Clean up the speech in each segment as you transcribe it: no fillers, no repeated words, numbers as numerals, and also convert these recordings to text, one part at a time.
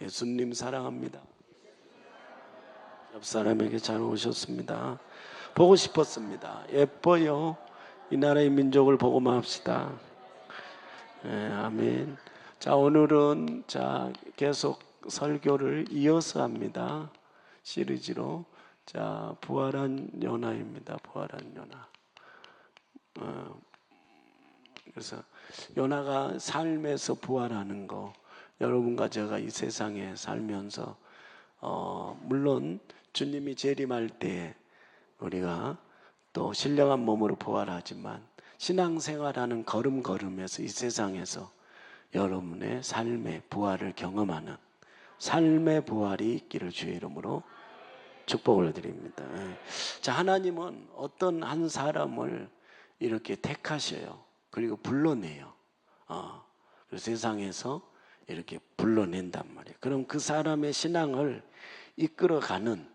예수님 사랑합니다. 옆 사람에게 잘 오셨습니다. 보고 싶었습니다. 예뻐요. 이 나라의 민족을 보고만 합시다. 아멘. 자, 오늘은 계속 설교를 이어서 합니다. 시리즈로. 자, 부활한 요나입니다. 부활한 요나. 그래서 요나가 삶에서 부활하는 거, 여러분과 제가 이 세상에 살면서 물론 주님이 재림할 때 우리가 또 신령한 몸으로 부활하지만 신앙생활하는 걸음걸음에서 이 세상에서 여러분의 삶의 부활을 경험하는 삶의 부활이 있기를 주의 이름으로 축복을 드립니다. 자, 하나님은 어떤 한 사람을 이렇게 택하셔요. 그리고 불러내요. 그래서 세상에서 이렇게 불러낸단 말이에요. 그럼 그 사람의 신앙을 이끌어가는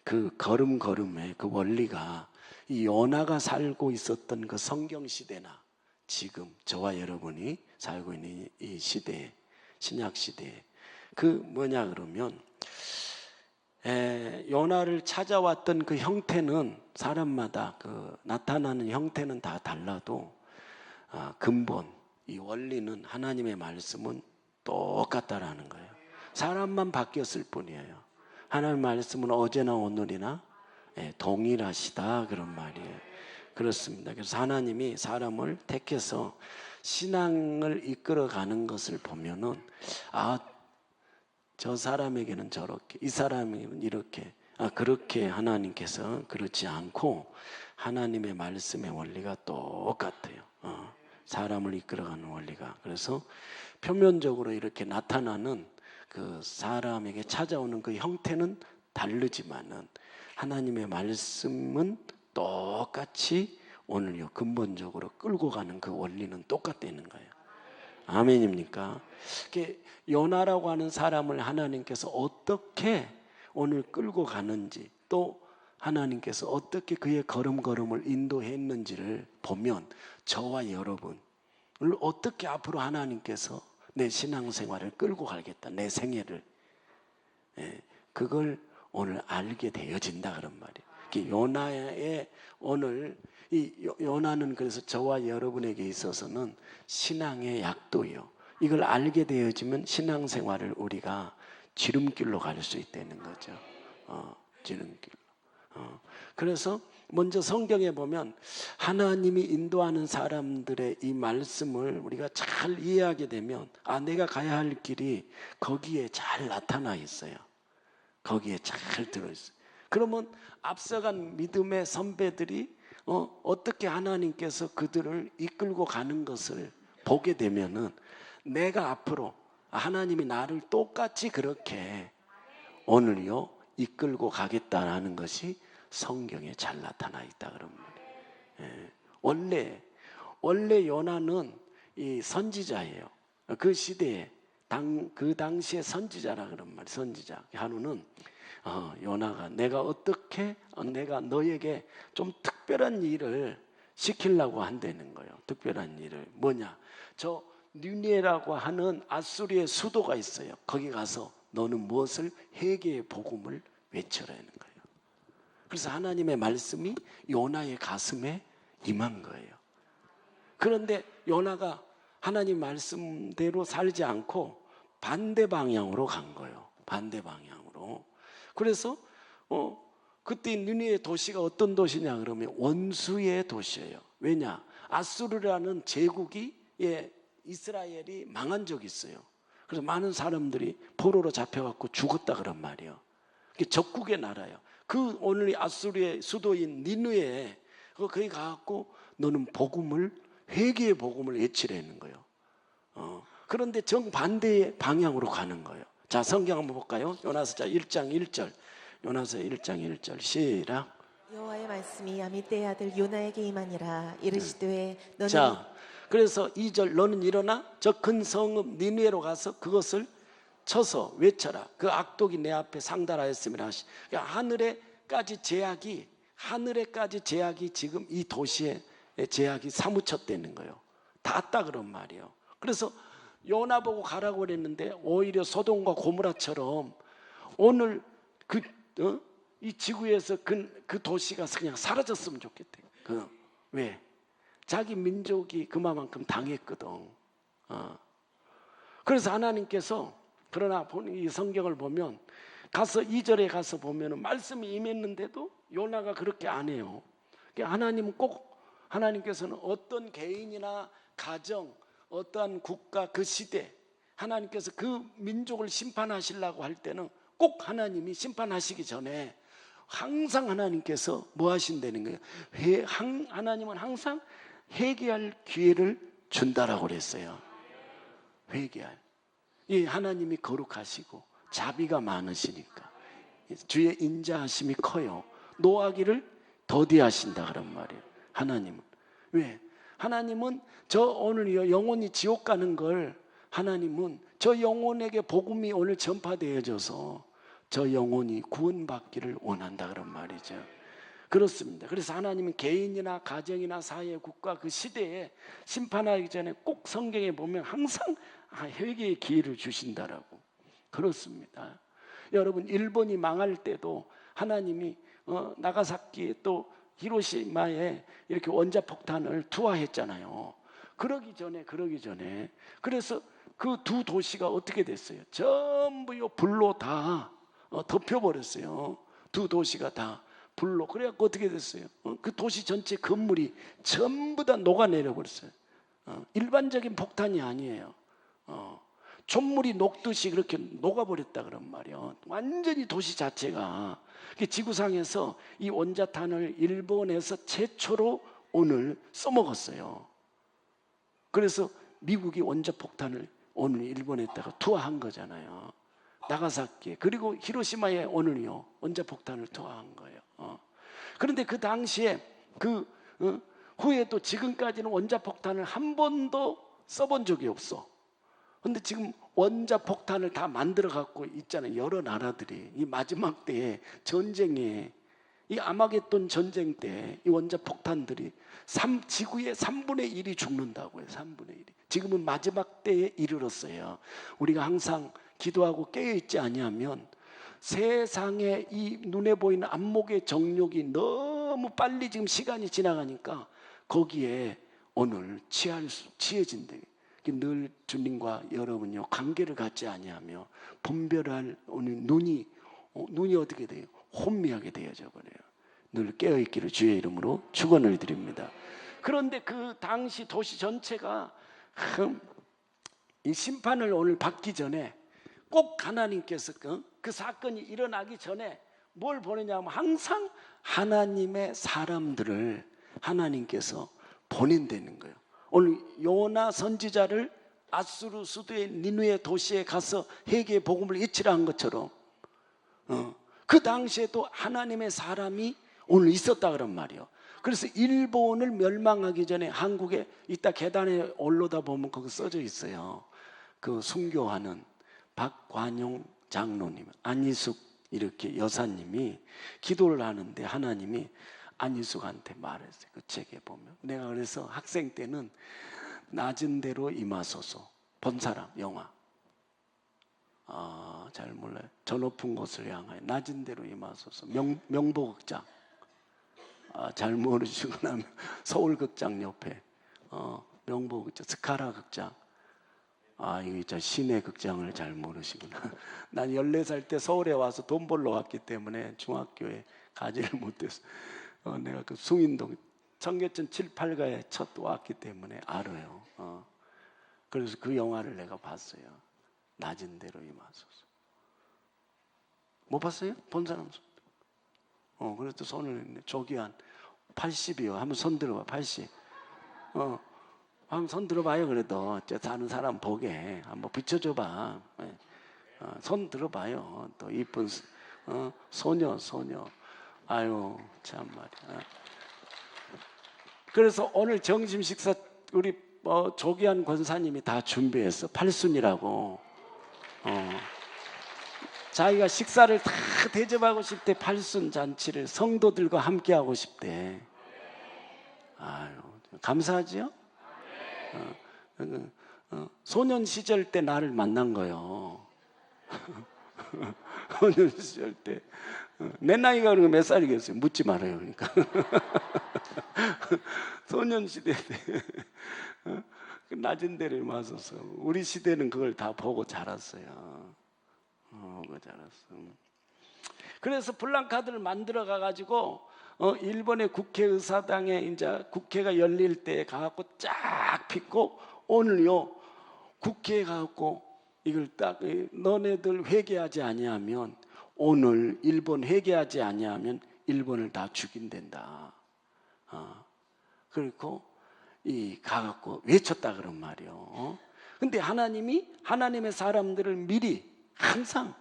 그 걸음걸음의 그 원리가 이 요나가 살고 있었던 그 성경 시대나 지금 저와 여러분이 살고 있는 이 시대에, 신약 시대에 그 뭐냐 그러면 요나를 찾아왔던 그 형태는 사람마다 그 나타나는 형태는 다 달라도 근본, 이 원리는 하나님의 말씀은 똑같다라는 거예요. 사람만 바뀌었을 뿐이에요. 하나님의 말씀은 어제나 오늘이나 동일하시다 그런 말이에요. 그렇습니다. 그래서 하나님이 사람을 택해서 신앙을 이끌어가는 것을 보면은 저 사람에게는 저렇게, 이 사람에게는 이렇게, 그렇게 하나님께서 그렇지 않고 하나님의 말씀의 원리가 똑같아요. 사람을 이끌어가는 원리가. 그래서 표면적으로 이렇게 나타나는 그 사람에게 찾아오는 그 형태는 다르지만은 하나님의 말씀은 똑같이 오늘요 근본적으로 끌고 가는 그 원리는 똑같다는 거예요. 아멘입니까? 요나라고 하는 사람을 하나님께서 어떻게 오늘 끌고 가는지, 또 하나님께서 어떻게 그의 걸음걸음을 인도했는지를 보면 저와 여러분을 어떻게 앞으로 하나님께서 내 신앙생활을 끌고 가겠다, 내 생애를, 그걸 오늘 알게 되어진다 그런 말이에요. 요나의 오늘 이 요나는 그래서 저와 여러분에게 있어서는 신앙의 약도요. 이걸 알게 되어지면 신앙생활을 우리가 지름길로 갈 수 있다는 거죠. 지름길로. 그래서 먼저 성경에 보면 하나님이 인도하는 사람들의 이 말씀을 우리가 잘 이해하게 되면 내가 가야 할 길이 거기에 잘 나타나 있어요. 거기에 잘 들어있어요. 그러면 앞서간 믿음의 선배들이 어떻게 하나님께서 그들을 이끌고 가는 것을 보게 되면은 내가 앞으로 하나님이 나를 똑같이 그렇게 오늘요 이끌고 가겠다라는 것이 성경에 잘 나타나 있다 그런 말이에요. 원래 요나는 이 선지자예요. 그 시대에 그 당시에 선지자라 그런 말이에요. 선지자 한우는 요나가 내가 너에게 좀 특별한 일을 시키려고 한다는 거예요. 특별한 일을 뭐냐? 저 니느웨라고 하는 아수리의 수도가 있어요. 거기 가서 너는 무엇을 회개의 복음을 외쳐라는 거예요. 그래서 하나님의 말씀이 요나의 가슴에 임한 거예요. 그런데 요나가 하나님 말씀대로 살지 않고 반대 방향으로 간 거예요. 반대 방향으로. 그래서 그때 니느웨 도시가 어떤 도시냐 그러면 원수의 도시예요. 왜냐? 아수르라는 제국이 이스라엘이 망한 적이 있어요. 그래서 많은 사람들이 포로로 잡혀갖고 죽었다 그런 말이에요. 적국의 나라예요. 그 오늘 아수르의 수도인 니느웨에 거기 가갖고 너는 회개의 복음을 외치라는 거예요. 그런데 정반대의 방향으로 가는 거예요. 자, 성경 한번 볼까요? 요나서 1장 1절. 요나서 1장 1절 시작. 여호와의 말씀이 아미떼의 아들 요나에게 임하니라. 이르시되 너는 자, 그래서 2절 너는 일어나 저 큰 성읍 니느웨로 가서 그것을 쳐서 외쳐라. 그 악독이 내 앞에 상달하였음이라 하시. 그러니까 하늘에까지 제약이 지금 이 도시에 제약이 사무쳤다는 거예요. 닿았다 그런 말이에요. 그래서 요나 보고 가라고 그랬는데 오히려 소돔과 고모라처럼 오늘 이 지구에서 그 도시가 그냥 사라졌으면 좋겠대. 왜? 자기 민족이 그만큼 당했거든. 그래서 하나님께서 그러나 이 성경을 보면 가서 2절에 가서 보면은 말씀이 임했는데도 요나가 그렇게 안 해요. 그러니까 하나님은 꼭 하나님께서는 어떤 개인이나 가정, 어떠한 국가, 그 시대 하나님께서 그 민족을 심판하시려고 할 때는 꼭 하나님이 심판하시기 전에 항상 하나님께서 뭐 하신다는 거예요? 하나님은 항상 회개할 기회를 준다라고 그랬어요. 회개할. 이 하나님이 거룩하시고 자비가 많으시니까 주의 인자하심이 커요. 노하기를 더디하신다 그런 말이에요. 하나님은 왜? 하나님은 저 오늘 영혼이 지옥 가는 걸 하나님은 저 영혼에게 복음이 오늘 전파되어져서 저 영혼이 구원받기를 원한다 그런 말이죠. 그렇습니다. 그래서 하나님은 개인이나 가정이나 사회, 국가 그 시대에 심판하기 전에 꼭 성경에 보면 항상 회개의 기회를 주신다라고. 그렇습니다. 여러분 일본이 망할 때도 하나님이 나가사키 또 히로시마에 이렇게 원자폭탄을 투하했잖아요. 그러기 전에 그래서 그 두 도시가 어떻게 됐어요? 전부 불로 다 덮여버렸어요. 두 도시가 다 불로. 그래갖고 어떻게 됐어요? 그 도시 전체 건물이 전부 다 녹아내려 버렸어요. 일반적인 폭탄이 아니에요. 촛물이 녹듯이 그렇게 녹아버렸다 그런 말이에요. 완전히 도시 자체가. 지구상에서 이 원자탄을 일본에서 최초로 오늘 써먹었어요. 그래서 미국이 원자폭탄을 오늘 일본에다가 투하한 거잖아요. 나가사키에. 그리고 히로시마에 오늘요 원자폭탄을 투하한 거예요. 그런데 그 당시에 후에도 지금까지는 원자폭탄을 한 번도 써본 적이 없어. 근데 지금 원자폭탄을 다 만들어 갖고 있잖아요. 여러 나라들이 이 마지막 때에 전쟁에 이 아마겟돈 전쟁 때 이 원자폭탄들이 지구의 3분의 1이 죽는다고요. 3분의 1이. 지금은 마지막 때에 이르렀어요. 우리가 항상 기도하고 깨어있지 아니하면 세상에 이 눈에 보이는 안목의 정욕이 너무 빨리 지금 시간이 지나가니까 거기에 오늘 취해진대. 늘 주님과 여러분요 관계를 갖지 아니하며 분별할 오늘 눈이 어떻게 돼요? 혼미하게 되어져 버려요. 늘 깨어있기를 주의 이름으로 축원을 드립니다. 그런데 그 당시 도시 전체가 이 심판을 오늘 받기 전에 꼭 하나님께서 그 사건이 일어나기 전에 뭘 보내냐면 항상 하나님의 사람들을 하나님께서 보낸다는 거예요. 오늘 요나 선지자를 아수르 수도의 니누의 도시에 가서 회개의 복음을 이치라 한 것처럼 그 당시에도 하나님의 사람이 오늘 있었다 그런 말이에요. 그래서 일본을 멸망하기 전에 한국에 이따 계단에 올라다 보면 거기 써져 있어요. 그 순교하는 박관용 장로님, 안희숙 이렇게 여사님이 기도를 하는데 하나님이 안희숙한테 말했어요. 그 책에 보면 내가 그래서 학생 때는 낮은 대로 임하소서. 본 사람 영화 잘 몰라요. 저 높은 곳을 향하여 낮은 대로 임하소서. 명보극장 잘 모르시구나. 서울극장 옆에 명보극장 스카라 극장. 이거 저 시내 극장을 잘 모르시구나. 난 14살 때 서울에 와서 돈 벌러 왔기 때문에 중학교에 가지를 못해서 내가 그 숭인동 청계천 7, 8가에 첫 왔기 때문에 알아요. 그래서 그 영화를 내가 봤어요. 낮은 대로 임하소서. 못 봤어요? 본 사람 손. 그래도 손을 조기한 80이요. 한번 손 들어봐. 80. 한번 손 들어봐요. 그래도 사는 사람 보게 한번 비춰줘봐. 손 들어봐요. 또 이쁜 소녀. 아유 참 말이야. 그래서 오늘 점심 식사 우리 조기한 권사님이 다 준비했어. 팔순이라고. 자기가 식사를 다 대접하고 싶대. 팔순 잔치를 성도들과 함께 하고 싶대. 아유 감사하지요? 소년 시절 때 나를 만난 거예요. 소년 시절 때. 내 나이가 몇 살이겠어요? 묻지 말아요. 그러니까. 소년 시대 때 그 낮은 데를 맞아서 우리 시대는 그걸 다 보고 자랐어요. 보고 자랐어. 그래서 블랑카드를 만들어 가가지고 일본의 국회의사당에 이제 국회가 열릴 때 가갖고 쫙 픽고 오늘요 국회에 가갖고 이걸 딱 너네들 회개하지 아니하면 오늘 일본 회개하지 아니하면 일본을 다 죽인댄다. 그리고 이 가갖고 외쳤다 그런 말이요. 근데 하나님이 하나님의 사람들을 미리 항상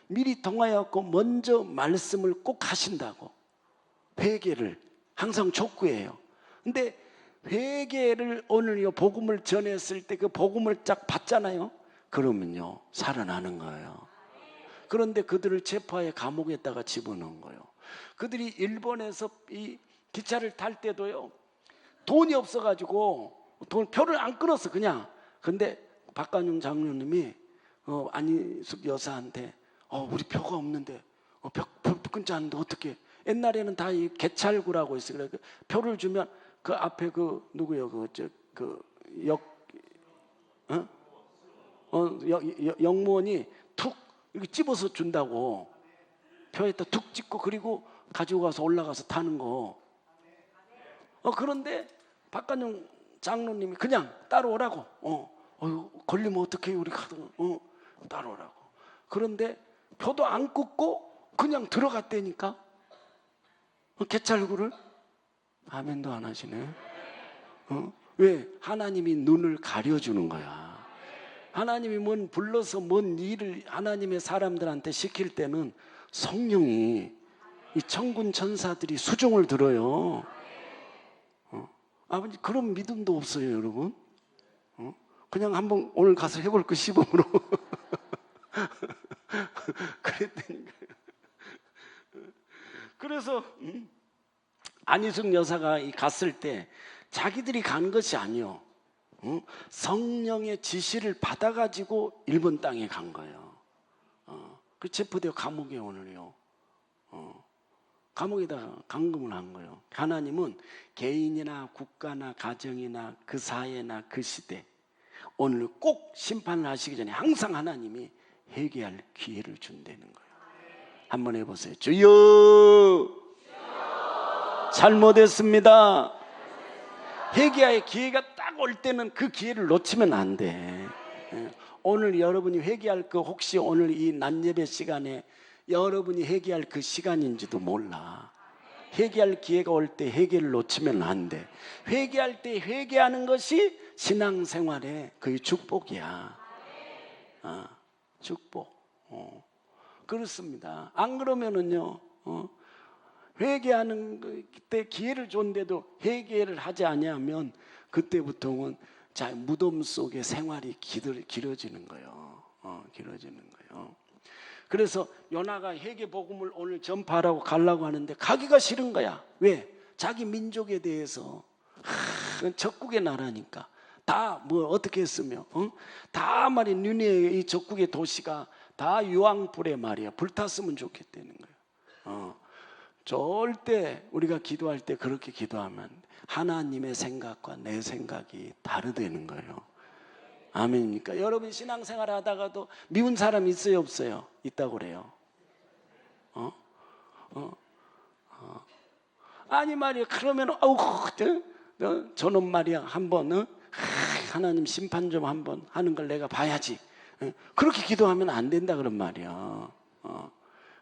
미리 통하여갖고 먼저 말씀을 꼭 하신다고 회개를 항상 촉구해요. 근데 회개를 오늘요 복음을 전했을 때 그 복음을 쫙 받잖아요. 그러면요 살아나는 거예요. 그런데 그들을 체포하여 감옥에다가 집어넣은 거예요. 그들이 일본에서 이 기차를 탈 때도요 돈이 없어가지고 표를 안 끊었어 그냥. 근데 박관용 장로님이 안희숙 여사한테 우리 표가 없는데 표 끊지 않는데 어떻게? 옛날에는 다 이 개찰구라고 있어요. 그래 표를 주면 그 앞에 그 누구요 영무원이 툭 이렇게 집어서 준다고. 표에다 툭 찍고 그리고 가지고 가서 올라가서 타는 거. 그런데 박관용 장로님이 그냥 따라오라고. 걸리면 어떡해요 우리 가든 따라오라고. 그런데 표도 안 끊고 그냥 들어갔다니까. 개찰구를 아멘도 안 하시네. 왜? 하나님이 눈을 가려주는 거야. 하나님이 뭔 불러서 뭔 일을 하나님의 사람들한테 시킬 때는 성령이 이 천군 천사들이 수종을 들어요. 아버지 그런 믿음도 없어요 여러분. 그냥 한번 오늘 가서 해볼 거 시범으로 그랬다니까요. 그래서 안희숙 여사가 갔을 때 자기들이 간 것이 아니요 성령의 지시를 받아가지고 일본 땅에 간 거예요. 그 체포되어 감옥에 오늘요 감옥에다가 감금을 한 거예요. 하나님은 개인이나 국가나 가정이나 그 사회나 그 시대 오늘 꼭 심판을 하시기 전에 항상 하나님이 회개할 기회를 준다는 거예요. 한번 해보세요. 주여 잘못했습니다. 회개할 기회가 딱 올 때는 그 기회를 놓치면 안 돼. 오늘 여러분이 회개할 거 혹시 오늘 이 낮예배 시간에 여러분이 회개할 그 시간인지도 몰라. 회개할 기회가 올 때 회개를 놓치면 안 돼. 회개할 때 회개하는 것이 신앙생활의 거의 축복이야. 축복. 그렇습니다. 안 그러면은요 회개하는 그때 기회를 줬는데도 회개를 하지 아니하면 그때부터는 자 무덤 속의 생활이 길어지는 거예요. 길어지는 거예요. 그래서 요나가 회개 복음을 오늘 전파하라고 가려고 하는데 가기가 싫은 거야. 왜? 자기 민족에 대해서 적국의 나라니까 다 뭐 어떻게 했으며 다 말이 니느웨의 이 적국의 도시가 다 유황불에 말이야 불탔으면 좋겠다는 거예요. 절대 우리가 기도할 때 그렇게 기도하면 하나님의 생각과 내 생각이 다르다는 거예요. 아멘입니까? 여러분 신앙생활 하다가도 미운 사람 있어요 없어요? 있다고 그래요. 아니 말이야 그러면 저놈 말이야 한번 하나님 심판 좀 한번 하는 걸 내가 봐야지. 그렇게 기도하면 안 된다 그런 말이야.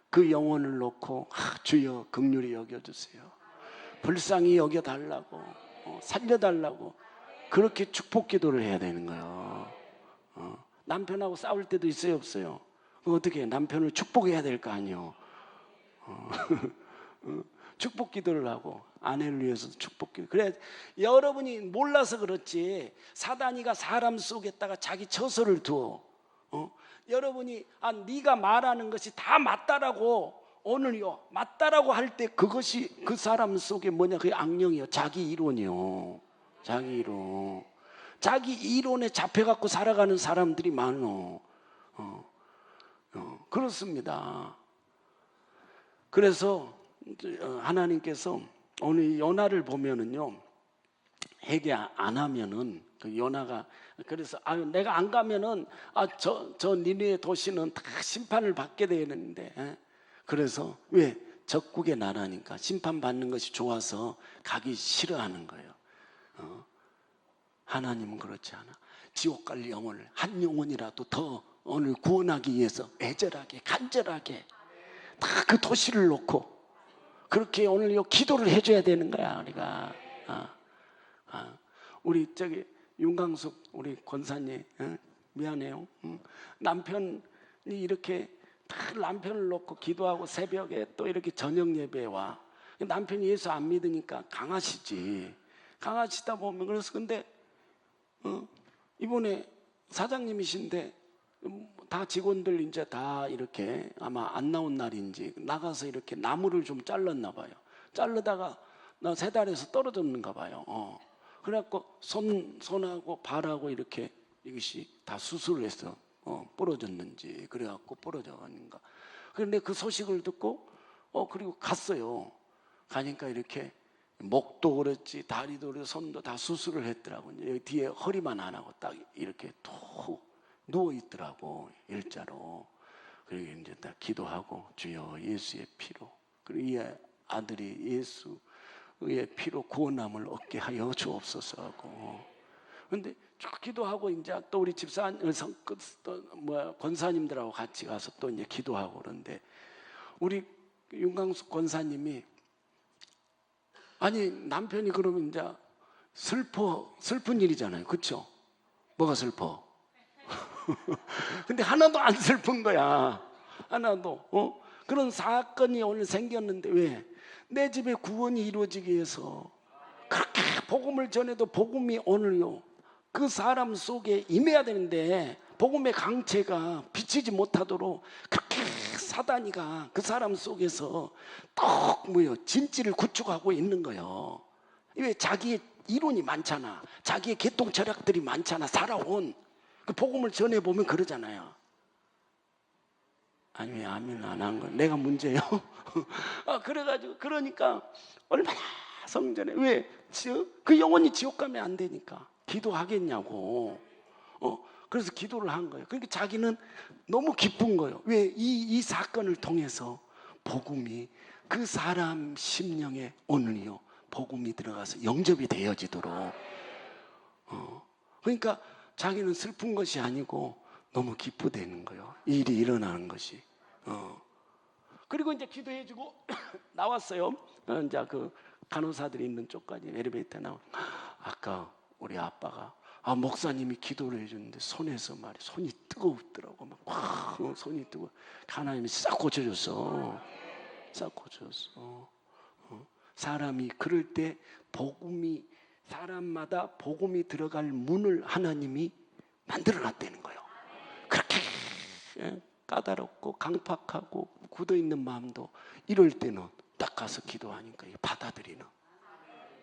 그 영혼을 놓고 주여 긍휼히 여겨주세요. 불쌍히 여겨달라고 살려달라고 그렇게 축복 기도를 해야 되는 거예요. 남편하고 싸울 때도 있어요 없어요? 어떻게 해? 남편을 축복해야 될 거 아니에요. 축복 기도를 하고 아내를 위해서 축복 기도. 그래 여러분이 몰라서 그렇지 사단이가 사람 속에다가 자기 처소를 두어 여러분이 네가 말하는 것이 다 맞다라고 오늘요 맞다라고 할 때 그것이 그 사람 속에 뭐냐 그 악령이요 자기 이론이요 자기 이론. 자기 이론에 잡혀갖고 살아가는 사람들이 많어. 그렇습니다. 그래서 하나님께서 오늘 요나를 보면은요, 회개 안 하면은 그 요나가 그래서 내가 안 가면은 저 니느웨 도시는 다 심판을 받게 되는데, 그래서 왜 적국의 나라니까 심판받는 것이 좋아서 가기 싫어하는 거예요. 하나님은 그렇지 않아. 지옥 갈 영혼을 한 영혼이라도 더 오늘 구원하기 위해서 애절하게 간절하게 다 그 도시를 놓고 그렇게 오늘 기도를 해줘야 되는 거야 우리가. 우리 저기 윤강숙 우리 권사님, 미안해요. 남편이 이렇게 다 남편을 놓고 기도하고 새벽에 또 이렇게 저녁 예배에 와. 남편이 예수 안 믿으니까 강하시지. 강하시다 보면 그래서 근데 이번에 사장님이신데 다 직원들 이제 다 이렇게 아마 안 나온 날인지 나가서 이렇게 나무를 좀 잘랐나 봐요. 자르다가 나 세 달에서 떨어졌는가 봐요. 그래갖고 손하고 발하고 이렇게 이것이 다 수술을 해서 부러졌는지 그래갖고 부러져가는가. 그런데 그 소식을 듣고 그리고 갔어요. 가니까 이렇게 목도 그렇지 다리도 그렇지 손도 다 수술을 했더라고요. 여기 뒤에 허리만 안 하고 딱 이렇게 툭 누워 있더라고 일자로. 그리고 이제 딱 기도하고 주여 예수의 피로 그리고 이 아들이 예수의 피로 구원함을 얻게 하여 주옵소서 하고. 근데 쭉 기도하고 이제 또 우리 권사님들하고 같이 가서 또 이제 기도하고 그런데 우리 윤강숙 권사님이 아니 남편이 그러면 이제 슬픈 일이잖아요. 그렇죠? 뭐가 슬퍼? 근데 하나도 안 슬픈 거야. 하나도. 그런 사건이 오늘 생겼는데 왜? 내 집에 구원이 이루어지기 위해서 그렇게 복음을 전해도 복음이 오늘요 그 사람 속에 임해야 되는데 복음의 강체가 비치지 못하도록 그렇게 사단이가 그 사람 속에서 진지를 구축하고 있는 거예요. 왜? 자기의 이론이 많잖아. 자기의 개통 철학들이 많잖아. 살아온 그 복음을 전해보면 그러잖아요. 아니 왜 아멘 안 한 거야? 내가 문제예요? 그래가지고 그러니까 얼마나 성전에 왜? 그 영혼이 지옥 가면 안 되니까 기도하겠냐고. 그래서 기도를 한 거예요. 그러니까 자기는 너무 기쁜 거예요. 왜? 이 사건을 통해서 복음이 그 사람 심령에 오늘요 복음이 들어가서 영접이 되어지도록. 그러니까 자기는 슬픈 것이 아니고 너무 기쁘다는 거예요. 이 일이 일어나는 것이. 그리고 이제 기도해주고 나왔어요. 이제 그 간호사들이 있는 쪽까지 엘리베이터 나와. 아까 우리 아빠가 목사님이 기도를 해줬는데 손에서 말이 손이 뜨겁더라고. 막 손이 뜨거. 하나님이 싹 고쳐줬어. 싹 고쳐줬어. 사람이 그럴 때 복음이 사람마다 복음이 들어갈 문을 하나님이 만들어놨다는 거예요. 그렇게 까다롭고 강팍하고 굳어있는 마음도 이럴 때는 딱 가서 기도하니까 받아들이는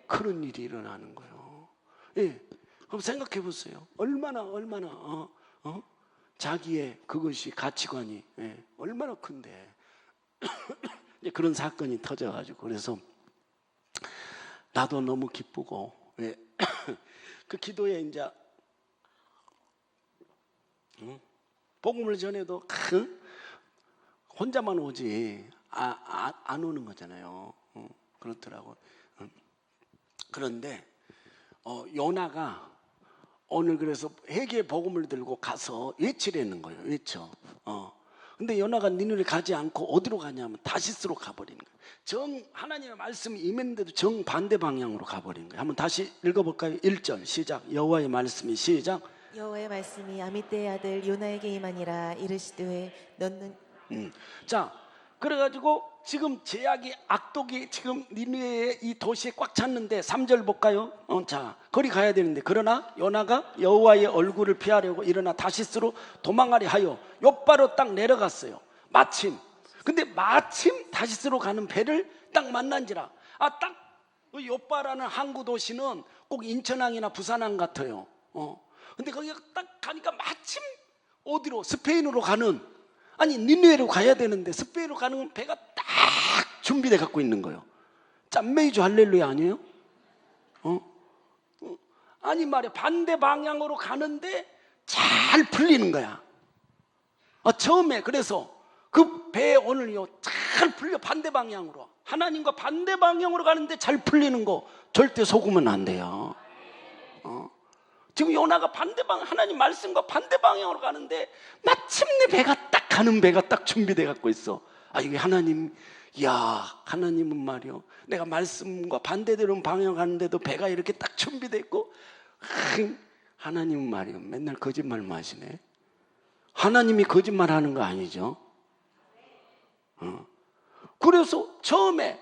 그런 일이 일어나는 거예요. 예, 그럼 생각해 보세요. 얼마나 자기의 그것이 가치관이 얼마나 큰데 이제 그런 사건이 터져가지고 그래서 나도 너무 기쁘고 그 기도에 이제 복음을 전해도 혼자만 오지 안 오는 거잖아요. 그렇더라고. 그런데 요나가 오늘 그래서 회개의 복음을 들고 가서 외치려는 거예요. 외쳐. 근데 요나가 니느웨 가지 않고 어디로 가냐면 다시스로 가버리는 거예요. 하나님의 말씀이 임했는데도 정반대 방향으로 가버리는 거예요. 한번 다시 읽어볼까요? 1절 시작. 여호와의 말씀이 시작. 여호와의 말씀이 아미떼의 아들 요나에게 임하니라. 이르시되 너는 자, 그래가지고 지금 제약이 악독이 지금 니느웨의 이 도시에 꽉 찼는데 3절 볼까요? 자, 거리 가야 되는데 그러나 요나가 여호와의 얼굴을 피하려고 일어나 다시스로 도망하려 하여 욥바로 딱 내려갔어요. 마침 다시스로 가는 배를 딱 만난지라. 딱 욥바라는 항구 도시는 꼭 인천항이나 부산항 같아요. 근데 거기 딱 가니까 마침 어디로? 스페인으로 가는, 아니 니느웨로 가야 되는데 스페인으로 가는 배가 딱 준비돼 갖고 있는 거예요. 짠메이주 할렐루야 아니에요? 아니 말이야, 반대 방향으로 가는데 잘 풀리는 거야. 처음에 그래서 그 배 오늘요 잘 풀려. 반대 방향으로, 하나님과 반대 방향으로 가는데 잘 풀리는 거 절대 속으면 안 돼요. 지금 요나가 반대 방, 하나님 말씀과 반대 방향으로 가는데 마침내 배가 딱 가는 배가 딱 준비돼 갖고 있어. 이게 하나님, 야, 하나님은 말이요, 내가 말씀과 반대되는 방향 가는데도 배가 이렇게 딱 준비돼 있고, 하나님은 말이요 맨날 거짓말만 하시네. 하나님이 거짓말하는 거 아니죠? 그래서 처음에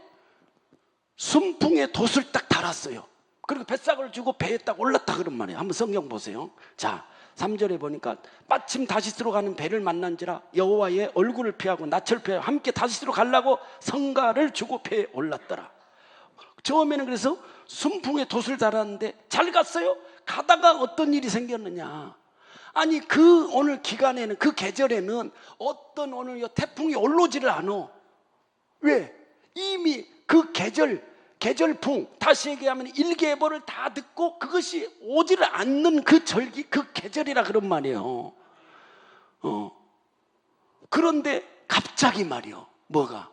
순풍에 돛을 딱 달았어요. 그리고 뱃삭을 주고 배에 딱 올랐다 그런 말이에요. 한번 성경 보세요. 자, 3절에 보니까 마침 다시스로 가는 배를 만난지라 여호와의 얼굴을 피하고 낯을 피하고 함께 다시스로 가려고 성가를 주고 배에 올랐더라. 처음에는 그래서 순풍에 돛을 달았는데 잘 갔어요. 가다가 어떤 일이 생겼느냐. 아니 그 오늘 기간에는, 그 계절에는 어떤 오늘 태풍이 올라오지를 않아. 왜? 이미 그 계절풍, 다시 얘기하면 일계예보를 다 듣고 그것이 오지를 않는 그 절기, 그 계절이라 그런 말이에요. 그런데 갑자기 말이요, 뭐가?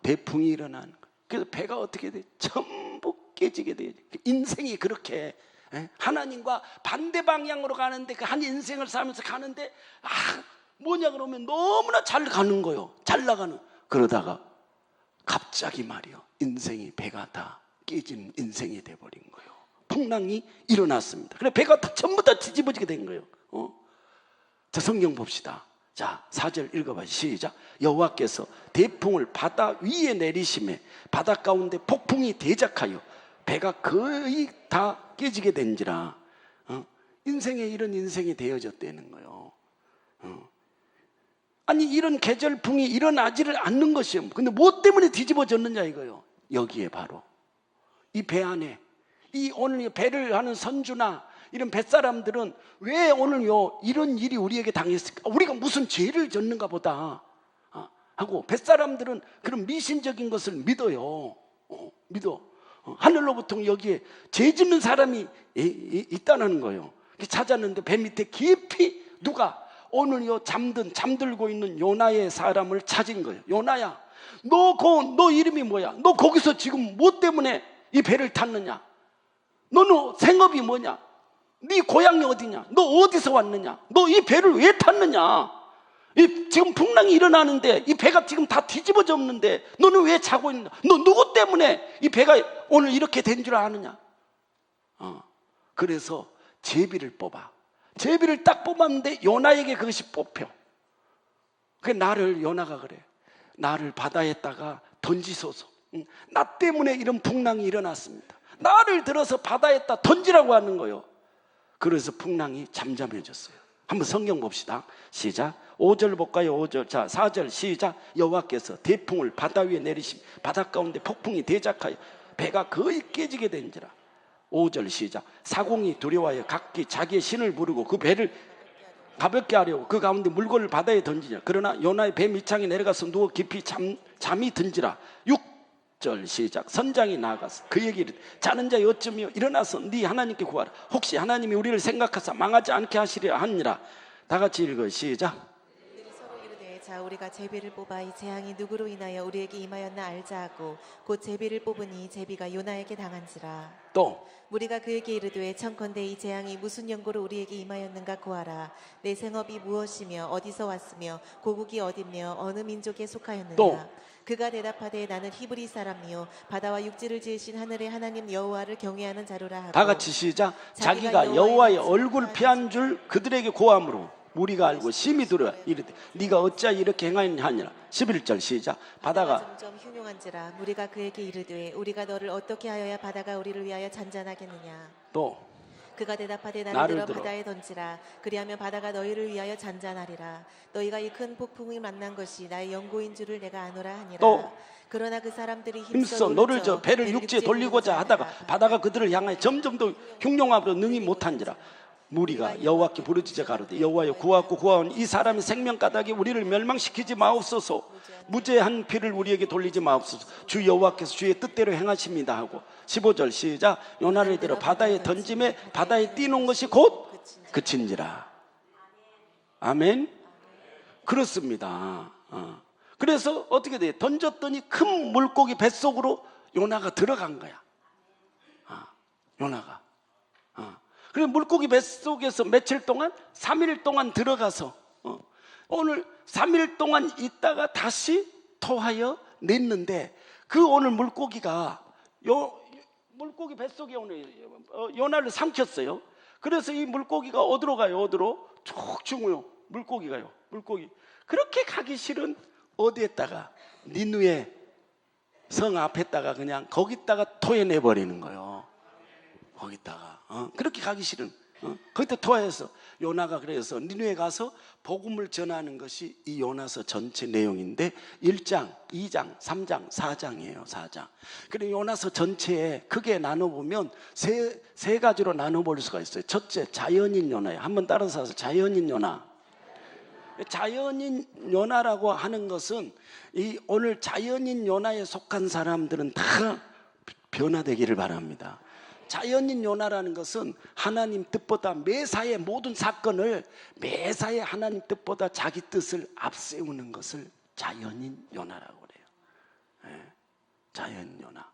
대풍이 일어나는 거예요. 그래서 배가 어떻게 돼? 전부 깨지게 돼요. 인생이 그렇게 하나님과 반대 방향으로 가는데, 그 한 인생을 살면서 가는데 뭐냐 그러면 너무나 잘 가는 거예요. 잘 나가는. 그러다가 갑자기 말이요, 인생이, 배가 다 깨진 인생이 돼버린 거예요. 풍랑이 일어났습니다. 그래 배가 다 전부 다 뒤집어지게 된 거예요. 자, 성경 봅시다. 자, 4절 읽어봐. 시작. 여호와께서 대풍을 바다 위에 내리심에 바다 가운데 폭풍이 대작하여 배가 거의 다 깨지게 된지라. 인생에 이런 인생이 되어졌다는 거예요. 아니 이런 계절풍이 일어나지를 않는 것이요. 근데 뭐 때문에 뒤집어졌느냐 이거요. 여기에 바로 이 배 안에, 이 오늘 배를 하는 선주나 이런 뱃사람들은 왜 오늘요 이런 일이 우리에게 당했을까? 우리가 무슨 죄를 졌는가 보다 하고, 뱃사람들은 그런 미신적인 것을 믿어요. 믿어. 하늘로부터 여기에 죄 짓는 사람이 있다는 거예요. 찾았는데 배 밑에 깊이 누가 오늘요 잠들고 있는 요나의 사람을 찾은 거예요. 요나야, 너 이름이 뭐야? 너 거기서 지금 뭐 때문에 이 배를 탔느냐? 너는 생업이 뭐냐? 네 고향이 어디냐? 너 어디서 왔느냐? 너 이 배를 왜 탔느냐? 지금 풍랑이 일어나는데 이 배가 지금 다 뒤집어졌는데 너는 왜 자고 있느냐? 너 누구 때문에 이 배가 오늘 이렇게 된 줄 아느냐? 그래서 제비를 뽑아. 제비를 딱 뽑았는데 요나에게 그것이 뽑혀. 요나가 그래. 나를 바다에다가 던지소서. 나 때문에 이런 풍랑이 일어났습니다. 나를 들어서 바다에다 던지라고 하는 거예요. 그래서 풍랑이 잠잠해졌어요. 한번 성경 봅시다. 시작. 5절 볼까요? 5절. 자, 4절 시작. 여호와께서 대풍을 바다 위에 내리심 바다 가운데 폭풍이 대작하여 배가 거의 깨지게 된지라. 5절 시작. 사공이 두려워하여 각기 자기의 신을 부르고 그 배를 가볍게 하려고 그 가운데 물건을 바다에 던지냐. 그러나 요나의 배 밑창에 내려가서 누워 깊이 잠이 든지라. 6절 시작. 선장이 나아가서 그에게 이르되 자는 자여 어쩌며 일어나서 네 하나님께 구하라. 혹시 하나님이 우리를 생각하사 망하지 않게 하시리라 하니라. 다 같이 읽어. 시작. 서로 이르되 자 우리가 제비를 뽑아 이 재앙이 누구로 인하여 우리에게 임하였나 알자 하고 곧 제비를 뽑으니 제비가 요나에게 당한지라. 또 우리가 그에게 이르되 청컨대 이 재앙이 무슨 연고로 우리에게 임하였는가 고하라. 내 생업이 무엇이며 어디서 왔으며 고국이 어디며 어느 민족에 속하였느냐. 또 그가 대답하되 나는 히브리 사람이요 바다와 육지를 지으신 하늘의 하나님 여호와를 경외하는 자로라 하고. 다 같이 시작. 자기가 여호와의 얼굴 피한 줄 그들에게 고함으로 우리가 알고 심히 두려 이르되 네가 어찌하여 이렇게 행하였냐 하니라. 11절 시작. 바다가 점점 흉흉한지라 우리가 그에게 이르되 우리가 너를 어떻게 하여야 바다가 우리를 위하여 잔잔하겠느냐. 또 그가 대답하되 나를 나를 들어 들어. 바다에 던지라. 그리하면 바다가 너희를 위하여 잔잔하리라. 너희가 이 큰 폭풍을 만난 것이 나의 연고인 줄을 내가 아노라 하니라. 또 그러나 그 사람들이 힘써 너를 저 배를 육지에 돌리고자 하다가 바다가 그들을 향하여 점점 더 흉룡함으로 능히 못한지라. 무리가 여호와께 부르짖어 가로되 여호와여 구하고 구하온 이 사람의 생명가닥이 우리를 멸망시키지 마옵소서. 무죄한 피를 우리에게 돌리지 마옵소서. 주 여호와께서 주의 뜻대로 행하십니다 하고 15절 시작. 요나를 들어 바다에 던짐에 바다에 뛰는 것이 곧 그친지라. 아멘. 그렇습니다. 그래서 어떻게 돼? 던졌더니 큰 물고기 뱃속으로 요나가 들어간 거야. 요나가. 그래서 물고기 뱃속에서 며칠 동안 3일 동안 들어가서 오늘 3일 동안 있다가 다시 토하여 냈는데 그 오늘 물고기가 물고기 뱃속에 오늘 요나를 삼켰어요. 그래서 이 물고기가 어디로 가요? 어디로? 쭉 죽어요. 물고기가요. 물고기. 그렇게 가기 싫은 어디에다가 니누의 성 앞에다가 그냥 거기다가 토해내 버리는 거예요. 거기다가 그렇게 가기 싫은 거기다 토해서 요나가 그래서 니누에 가서 복음을 전하는 것이 이 요나서 전체 내용인데 1장, 2장, 3장, 4장이에요. 4장. 그리고 요나서 전체에 크게 나눠보면 세 가지로 나눠볼 수가 있어요. 첫째, 자연인 요나예요. 한번 따라서 하세요. 자연인 요나. 자연인 요나라고 하는 것은 이 오늘 자연인 요나에 속한 사람들은 다 변화되기를 바랍니다. 자연인 요나라는 것은 하나님 뜻보다 매사의 모든 사건을 매사에 하나님 뜻보다 자기 뜻을 앞세우는 것을 자연인 요나라고 그래요. 네. 자연인 요나.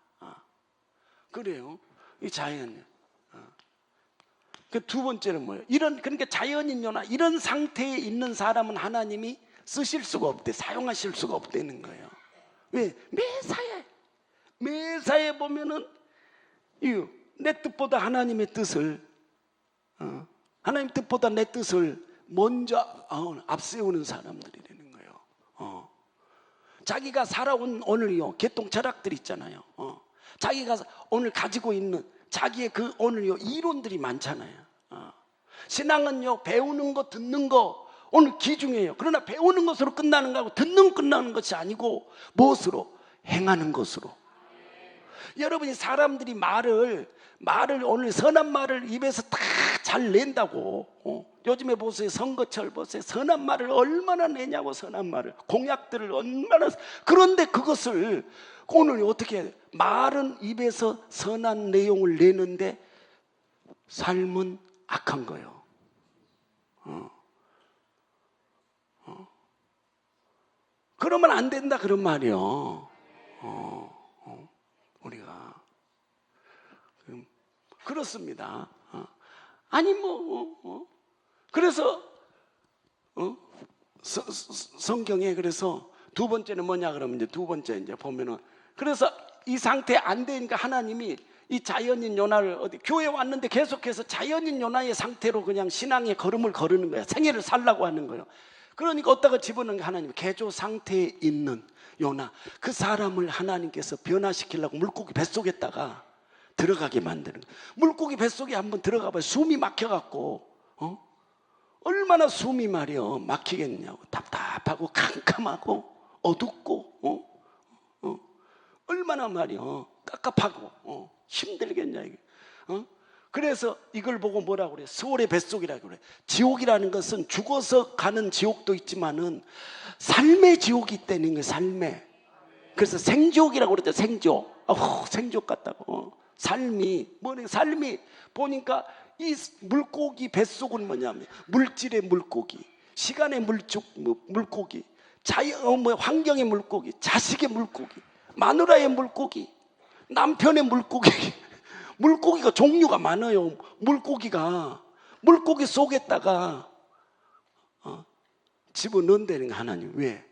그래요. 이 자연인. 그 두 번째는 뭐예요? 그러니까 자연인 요나 이런 상태에 있는 사람은 하나님이 쓰실 수가 없대, 사용하실 수가 없다는 거예요. 왜? 매사에 보면은 내 뜻보다 하나님의 뜻을 하나님 뜻보다 내 뜻을 먼저 앞세우는 사람들이 되는 거예요. 자기가 살아온 오늘요 개통 철학들 있잖아요. 자기가 오늘 가지고 있는 자기의 그 오늘요 이론들이 많잖아요. 신앙은요 배우는 거 듣는 거 오늘 기중이에요. 그러나 배우는 것으로 끝나는 거하고 끝나는 것이 아니고 무엇으로? 행하는 것으로. 여러분이 사람들이 말을 오늘 선한 말을 입에서 다 잘 낸다고. 요즘에 보세요. 선거철 보세요. 선한 말을 얼마나 내냐고. 선한 말을 공약들을 얼마나. 그런데 그것을 오늘 어떻게 말은 입에서 선한 내용을 내는데 삶은 악한 거예요. 그러면 안 된다 그런 말이요. 우리가 그렇습니다. 아니 그래서 성경에 그래서 두 번째는 뭐냐 그러면 이제 두 번째 이제 보면은 그래서 이 상태 안 되니까 하나님이 이 자연인 요나를 어디 교회 왔는데 계속해서 자연인 요나의 상태로 그냥 신앙의 걸음을 거르는 거야. 생애를 살라고 하는 거예요. 그러니까 어디다가 집어넣는 게 하나님 개조 상태에 있는 요나 그 사람을 하나님께서 변화시키려고 물고기 뱃속에다가 들어가게 만드는 거예요. 물고기 뱃속에 한번 들어가봐요. 숨이 막혀갖고 얼마나 숨이 말이요 막히겠냐고. 답답하고 캄캄하고 어둡고 얼마나 말이요 깝깝하고 힘들겠냐 이게. 그래서 이걸 보고 뭐라고 그래? 스월의 뱃속이라고 그래. 지옥이라는 것은 죽어서 가는 지옥도 있지만은 삶의 지옥이 있다는 거예요. 삶의. 그래서 생지옥이라고 그러죠. 생지옥. 생지옥 같다고. 삶이 보니까 이 물고기 뱃속은 뭐냐면 물질의 물고기, 시간의 물고기, 환경의 물고기, 자식의 물고기, 마누라의 물고기, 남편의 물고기. 물고기가 종류가 많아요. 물고기 속에다가 집어넣는다는 거 하나님. 왜?